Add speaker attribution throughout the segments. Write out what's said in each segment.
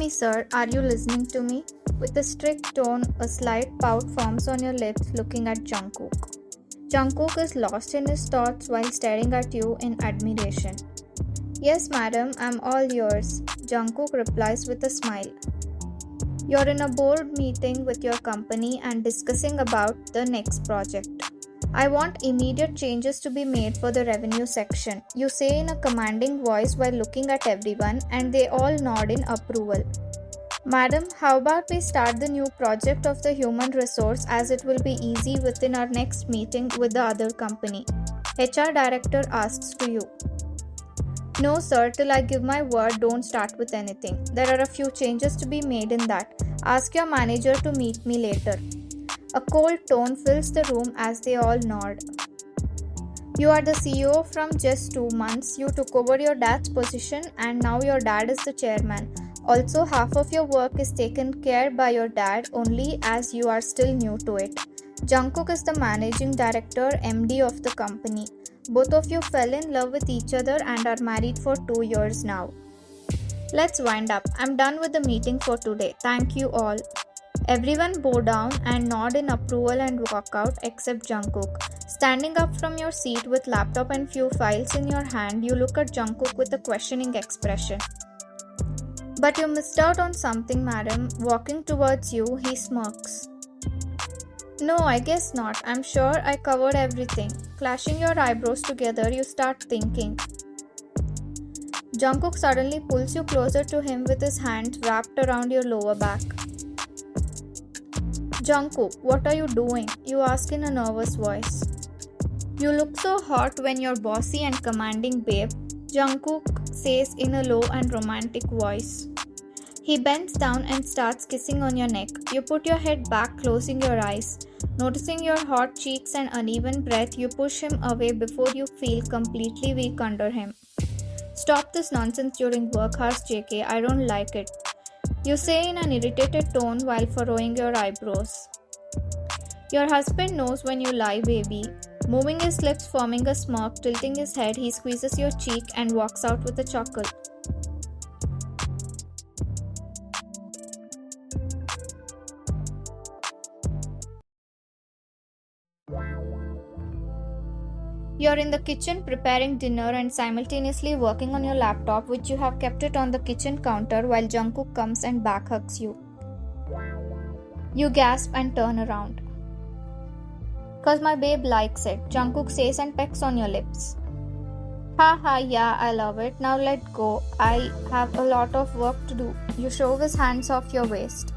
Speaker 1: me, sir, are you listening to me? With a strict tone, a slight pout forms on your lips, looking at Jungkook. Jungkook is lost in his thoughts while staring at you in admiration. Yes, madam, I'm all yours, Jungkook replies with a smile. You're in a board meeting with your company and discussing about the next project. I want immediate changes to be made for the revenue section, you say in a commanding voice while looking at everyone, and they all nod in approval. Madam, how about we start the new project of the human resource as it will be easy within our next meeting with the other company? HR director asks to you. No sir, till I give my word, don't start with anything. There are a few changes to be made in that. Ask your manager to meet me later. A cold tone fills the room as they all nod. You are the CEO from just 2 months. You took over your dad's position and now your dad is the chairman. Also, half of your work is taken care by your dad only as you are still new to it. Jungkook is the managing director, MD of the company. Both of you fell in love with each other and are married for 2 years now. Let's wind up. I'm done with the meeting for today. Thank you all. Everyone bow down and nod in approval and walk out except Jungkook. Standing up from your seat with laptop and few files in your hand, you look at Jungkook with a questioning expression. But you missed out on something, madam. Walking towards you, he smirks. No, I guess not. I'm sure I covered everything. Clashing your eyebrows together, you start thinking. Jungkook suddenly pulls you closer to him with his hands wrapped around your lower back. Jungkook, what are you doing? You ask in a nervous voice. You look so hot when you're bossy and commanding, babe, Jungkook says in a low and romantic voice. He bends down and starts kissing on your neck. You put your head back, closing your eyes. Noticing your hot cheeks and uneven breath, you push him away before you feel completely weak under him. Stop this nonsense during work hours, JK. I don't like it. You say in an irritated tone while furrowing your eyebrows. Your husband knows when you lie, baby. Moving his lips, forming a smirk, tilting his head, he squeezes your cheek and walks out with a chuckle. You're in the kitchen preparing dinner and simultaneously working on your laptop, which you have kept it on the kitchen counter while Jungkook comes and back hugs you. You gasp and turn around. Cause my babe likes it, Jungkook says and pecks on your lips. Ha, yeah, I love it. Now let go. I have a lot of work to do. You shove his hands off your waist.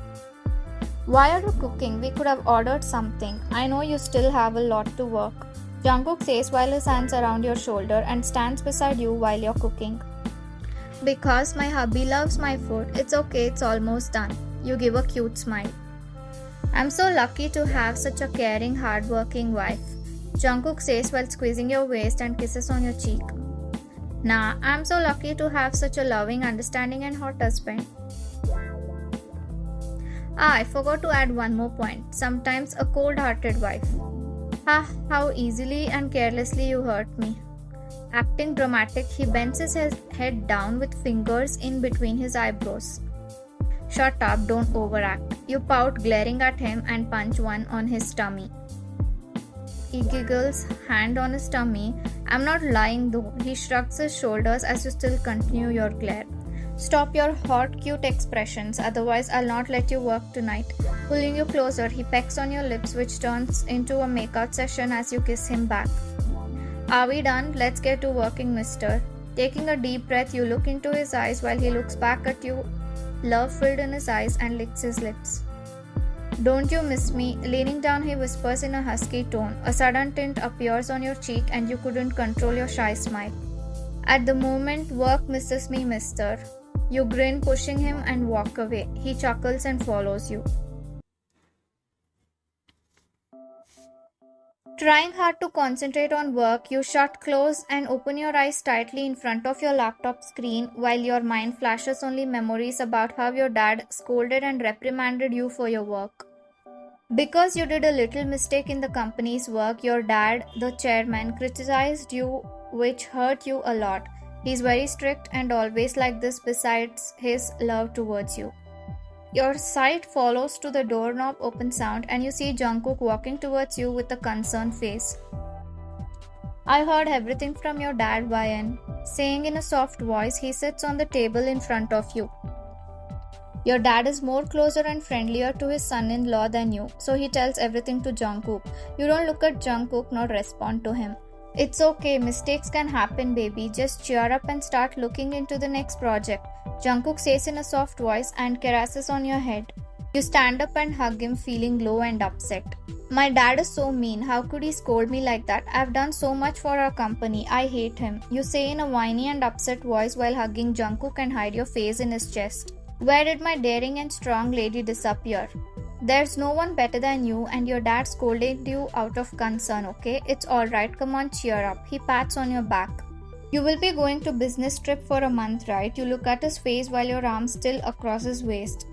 Speaker 1: Why are you cooking? We could have ordered something. I know you still have a lot to work, Jungkook says while his hands around your shoulder and stands beside you while you're cooking. Because my hubby loves my food. It's okay, it's almost done. You give a cute smile. I'm so lucky to have such a caring, hardworking wife, Jungkook says while squeezing your waist and kisses on your cheek. Nah, I'm so lucky to have such a loving, understanding and hot husband. I forgot to add one more point. Sometimes a cold-hearted wife. How easily and carelessly you hurt me. Acting dramatic, he bends his head down with fingers in between his eyebrows. Shut up, don't overact. You pout, glaring at him and punch one on his tummy. He giggles, hand on his tummy. I'm not lying though. He shrugs his shoulders as you still continue your glare. Stop your hot, cute expressions, otherwise I'll not let you work tonight. Pulling you closer, he pecks on your lips, which turns into a makeout session as you kiss him back. Are we done? Let's get to working, mister. Taking a deep breath, you look into his eyes while he looks back at you, love filled in his eyes, and licks his lips. Don't you miss me? Leaning down, he whispers in a husky tone. A sudden tint appears on your cheek and you couldn't control your shy smile. At the moment, work misses me, mister. You grin, pushing him and walk away. He chuckles and follows you. Trying hard to concentrate on work, you shut close and open your eyes tightly in front of your laptop screen while your mind flashes only memories about how your dad scolded and reprimanded you for your work. Because you did a little mistake in the company's work, your dad, the chairman, criticized you, which hurt you a lot. He's very strict and always like this besides his love towards you. Your sight follows to the doorknob open sound and you see Jungkook walking towards you with a concerned face. I heard everything from your dad, YN, saying in a soft voice he sits on the table in front of you. Your dad is more closer and friendlier to his son-in-law than you, so he tells everything to Jungkook. You don't look at Jungkook nor respond to him. It's okay, mistakes can happen, baby. Just cheer up and start looking into the next project, Jungkook says in a soft voice and caresses on your head. You stand up and hug him, feeling low and upset. My dad is so mean. How could he scold me like that? I've done so much for our company. I hate him, you say in a whiny and upset voice while hugging Jungkook and hide your face in his chest. Where did my daring and strong lady disappear? There's no one better than you and your dad scolded you out of concern, okay? It's alright, come on, cheer up. He pats on your back. You will be going to business trip for a month, right? You look at his face while your arms still across his waist.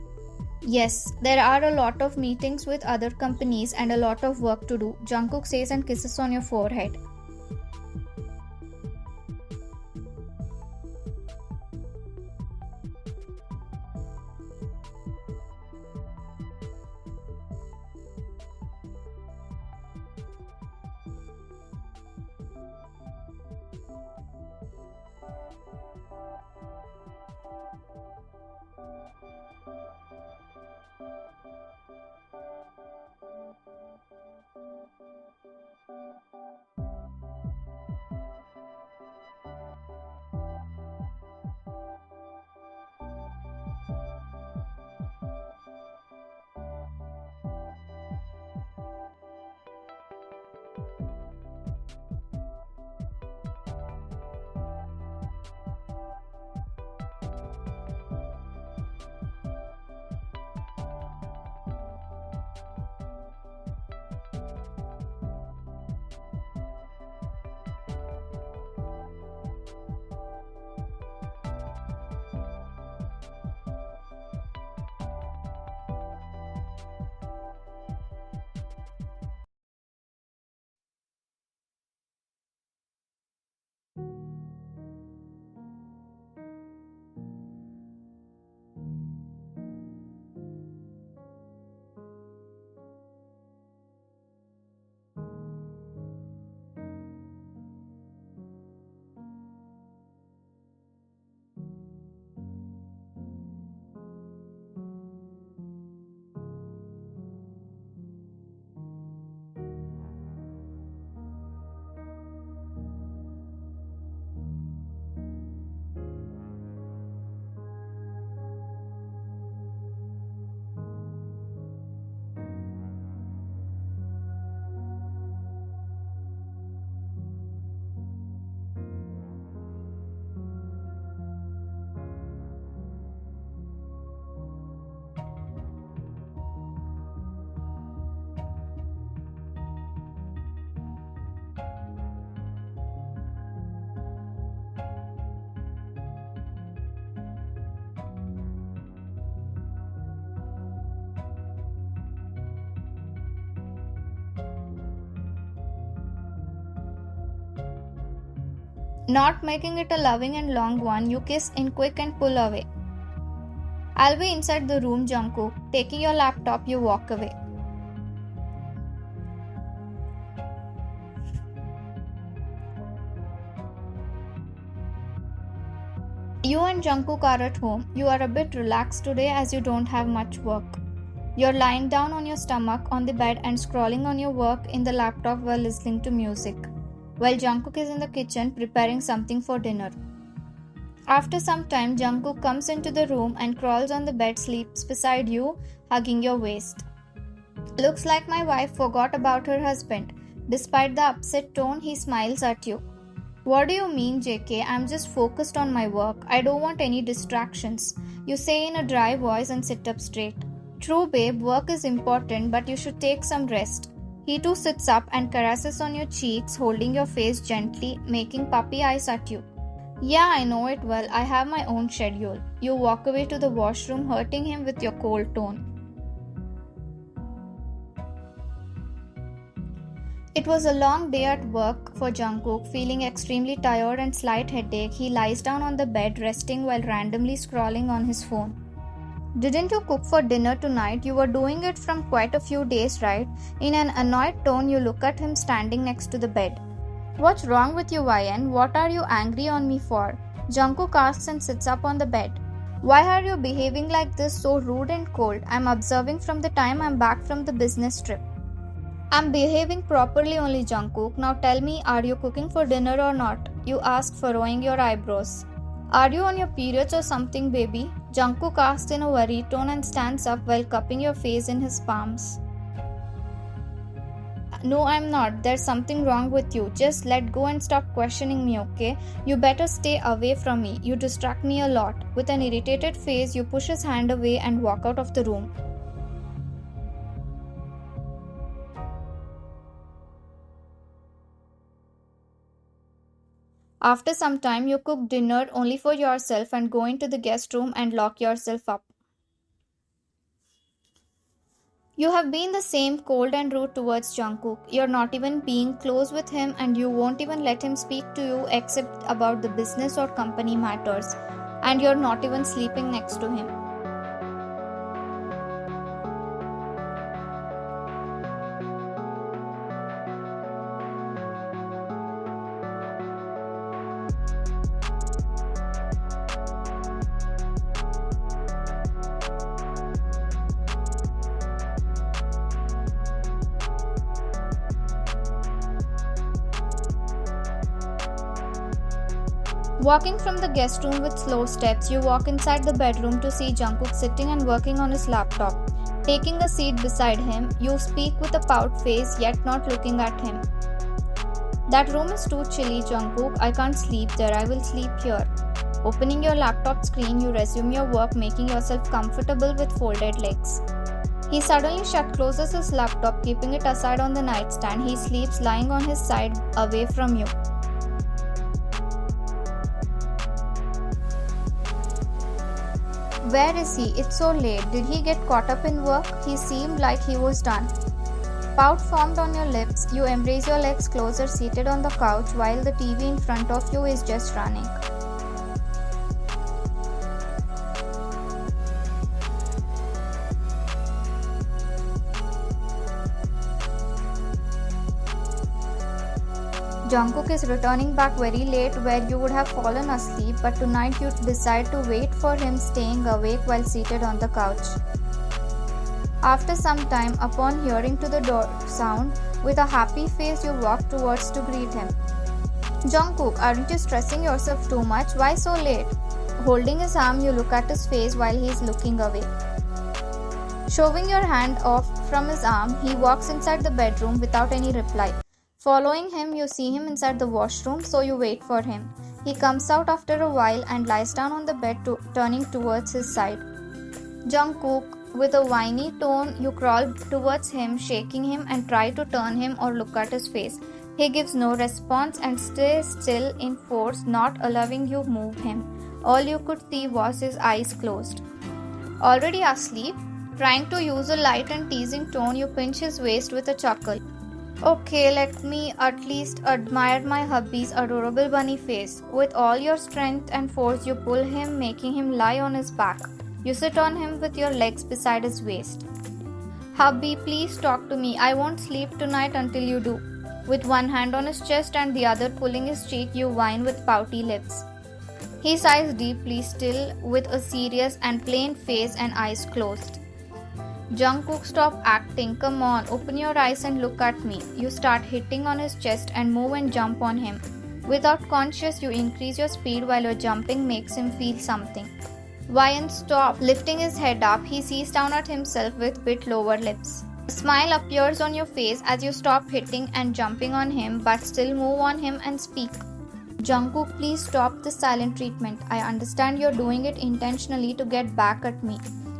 Speaker 1: Yes, there are a lot of meetings with other companies and a lot of work to do, Jungkook says and kisses on your forehead. Not making it a loving and long one, you kiss in quick and pull away. I'll be inside the room, Jungkook. Taking your laptop, you walk away. You and Jungkook are at home. You are a bit relaxed today as you don't have much work. You're lying down on your stomach on the bed and scrolling on your work in the laptop while listening to music, while Jungkook is in the kitchen preparing something for dinner. After some time, Jungkook comes into the room and crawls on the bed, sleeps beside you, hugging your waist. Looks like my wife forgot about her husband. Despite the upset tone, he smiles at you. What do you mean, JK? I'm just focused on my work. I don't want any distractions, you say in a dry voice and sit up straight. True, babe, work is important, but you should take some rest. He too sits up and caresses on your cheeks, holding your face gently, making puppy eyes at you. Yeah, I know it well. I have my own schedule. You walk away to the washroom, hurting him with your cold tone. It was a long day at work for Jungkook. Feeling extremely tired and slight headache, he lies down on the bed resting while randomly scrolling on his phone. Didn't you cook for dinner tonight? You were doing it from quite a few days, right? In an annoyed tone, you look at him standing next to the bed. What's wrong with you, YN? What are you angry on me for? Jungkook asks and sits up on the bed. Why are you behaving like this, so rude and cold? I'm observing from the time I'm back from the business trip. I'm behaving properly only, Jungkook. Now tell me, are you cooking for dinner or not? You ask, furrowing your eyebrows. Are you on your periods or something, baby? Jungkook asks in a worried tone and stands up while cupping your face in his palms. No, I'm not. There's something wrong with you. Just let go and stop questioning me, okay? You better stay away from me. You distract me a lot. With an irritated face, you push his hand away and walk out of the room. After some time, you cook dinner only for yourself and go into the guest room and lock yourself up. You have been the same, cold and rude towards Jungkook. You're not even being close with him and you won't even let him speak to you except about the business or company matters. And you're not even sleeping next to him. Walking from the guest room with slow steps, you walk inside the bedroom to see Jungkook sitting and working on his laptop. Taking a seat beside him, you speak with a pout face yet not looking at him. That room is too chilly, Jungkook. I can't sleep there. I will sleep here. Opening your laptop screen, you resume your work, making yourself comfortable with folded legs. He suddenly closes his laptop, keeping it aside on the nightstand. He sleeps lying on his side, away from you. Where is he? It's so late. Did he get caught up in work? He seemed like he was done. Pout formed on your lips. You embrace your legs closer, seated on the couch while the TV in front of you is just running. Jungkook is returning back very late where you would have fallen asleep, but tonight you decide to wait for him staying awake while seated on the couch. After some time, upon hearing to the door sound, with a happy face you walk towards to greet him. Jungkook, aren't you stressing yourself too much? Why so late? Holding his arm, you look at his face while he is looking away. Shoving your hand off from his arm, he walks inside the bedroom without any reply. Following him, you see him inside the washroom, so you wait for him. He comes out after a while and lies down on the bed, turning towards his side. Jungkook, with a whiny tone, you crawl towards him, shaking him and try to turn him or look at his face. He gives no response and stays still in force, not allowing you move him. All you could see was his eyes closed. Already asleep? Trying to use a light and teasing tone, you pinch his waist with a chuckle. Okay, let me at least admire my hubby's adorable bunny face. With all your strength and force, you pull him, making him lie on his back. You sit on him with your legs beside his waist. Hubby, please talk to me. I won't sleep tonight until you do. With one hand on his chest and the other pulling his cheek, you whine with pouty lips. He sighs deeply, still with a serious and plain face and eyes closed. Jungkook, stop acting. Come on, open your eyes and look at me. You start hitting on his chest and move and jump on him. Without conscious, you increase your speed while your jumping makes him feel something. YN, stop. Lifting his head up, he sees down at himself with bit lower lips. A smile appears on your face as you stop hitting and jumping on him but still move on him and speak. Jungkook, please stop this silent treatment. I understand you're doing it intentionally to get back at me.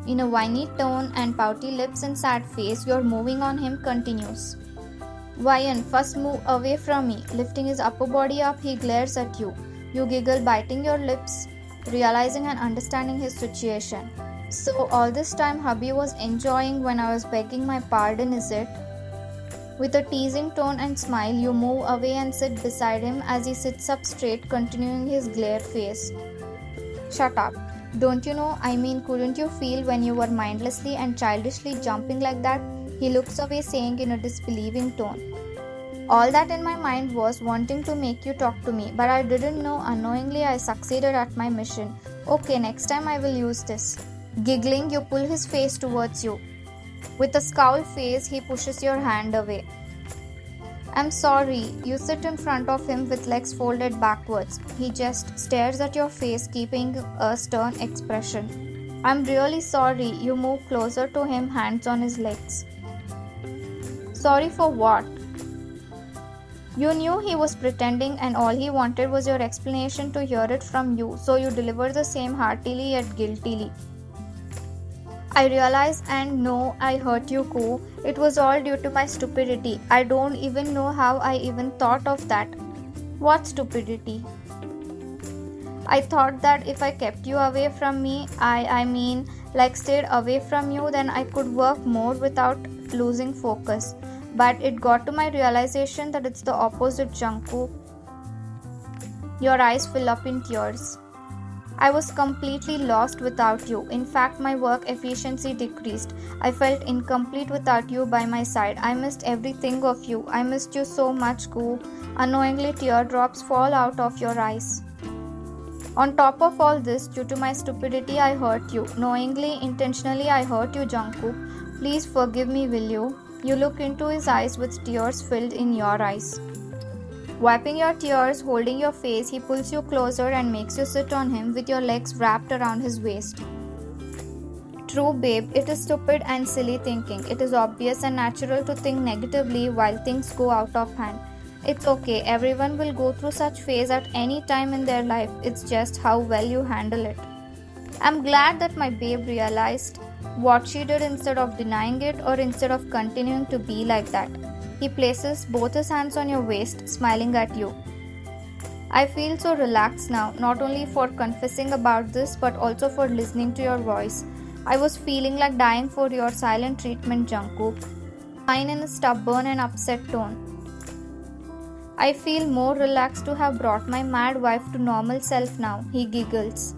Speaker 1: In a whiny tone and pouty lips and sad face, your moving on him continues. YN, first move away from me. Lifting his upper body up, he glares at you. You giggle, biting your lips, realizing and understanding his situation. So all this time hubby was enjoying when I was begging my pardon, is it? With a teasing tone and smile, you move away and sit beside him as he sits up straight, continuing his glare face. Shut up. Don't you know? I mean, couldn't you feel when you were mindlessly and childishly jumping like that? He looks away, saying in a disbelieving tone. All that in my mind was wanting to make you talk to me, but I didn't know. Unknowingly, I succeeded at my mission. Okay, next time I will use this. Giggling, you pull his face towards you. With a scowled face, he pushes your hand away. I'm sorry. You sit in front of him with legs folded backwards. He just stares at your face, keeping a stern expression. I'm really sorry. You move closer to him, hands on his legs. Sorry for what? You knew he was pretending and all he wanted was your explanation to hear it from you, so you deliver the same heartily yet guiltily. I realize and know I hurt you, Ko. It was all due to my stupidity. I don't even know how I even thought of that. What stupidity? I thought that if I kept you away from me, I mean, like stayed away from you, then I could work more without losing focus. But it got to my realization that it's the opposite, Jungkook. Your eyes fill up in tears. I was completely lost without you. In fact, my work efficiency decreased. I felt incomplete without you by my side. I missed everything of you. I missed you so much, Ko. Unknowingly, teardrops fall out of your eyes. On top of all this, due to my stupidity, I hurt you. Knowingly, intentionally, I hurt you, Jungkook. Please forgive me, will you? You look into his eyes with tears filled in your eyes. Wiping your tears, holding your face, he pulls you closer and makes you sit on him with your legs wrapped around his waist. True, babe, it is stupid and silly thinking. It is obvious and natural to think negatively while things go out of hand. It's okay, everyone will go through such phase at any time in their life. It's just how well you handle it. I'm glad that my babe realized what she did instead of denying it or instead of continuing to be like that. He places both his hands on your waist, smiling at you. I feel so relaxed now, not only for confessing about this but also for listening to your voice. I was feeling like dying for your silent treatment, Jungkook. Fine in a stubborn and upset tone. I feel more relaxed to have brought my mad wife to normal self now, he giggles.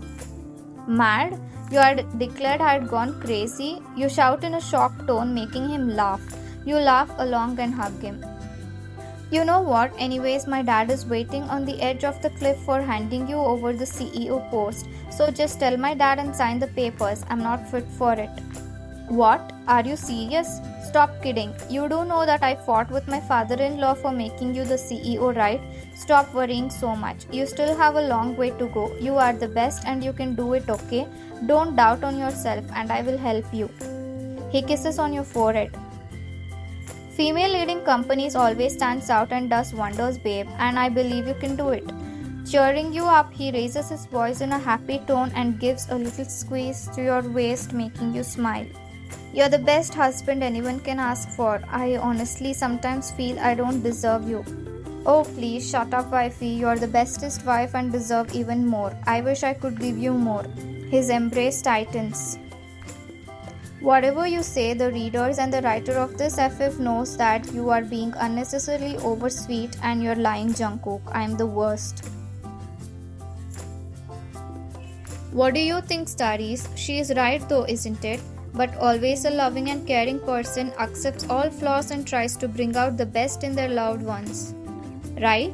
Speaker 1: Mad? You had declared I had gone crazy? You shout in a shocked tone, making him laugh. You laugh along and hug him. You know what? Anyways, my dad is waiting on the edge of the cliff for handing you over the CEO post. So just tell my dad and sign the papers. I'm not fit for it. What? Are you serious? Stop kidding. You do know that I fought with my father-in-law for making you the CEO, right? Stop worrying so much. You still have a long way to go. You are the best and you can do it, okay? Don't doubt on yourself and I will help you. He kisses on your forehead. Female leading companies always stands out and does wonders, babe, and I believe you can do it. Cheering you up, he raises his voice in a happy tone and gives a little squeeze to your waist, making you smile. You're the best husband anyone can ask for. I honestly sometimes feel I don't deserve you. Oh, please shut up, wifey. You're the bestest wife and deserve even more. I wish I could give you more. His embrace tightens. Whatever you say, the readers and the writer of this FF knows that you are being unnecessarily oversweet and you're lying, Jungkook. I'm the worst. What do you think, Starriiezz? She is right though, isn't it? But always a loving and caring person, accepts all flaws and tries to bring out the best in their loved ones. Right?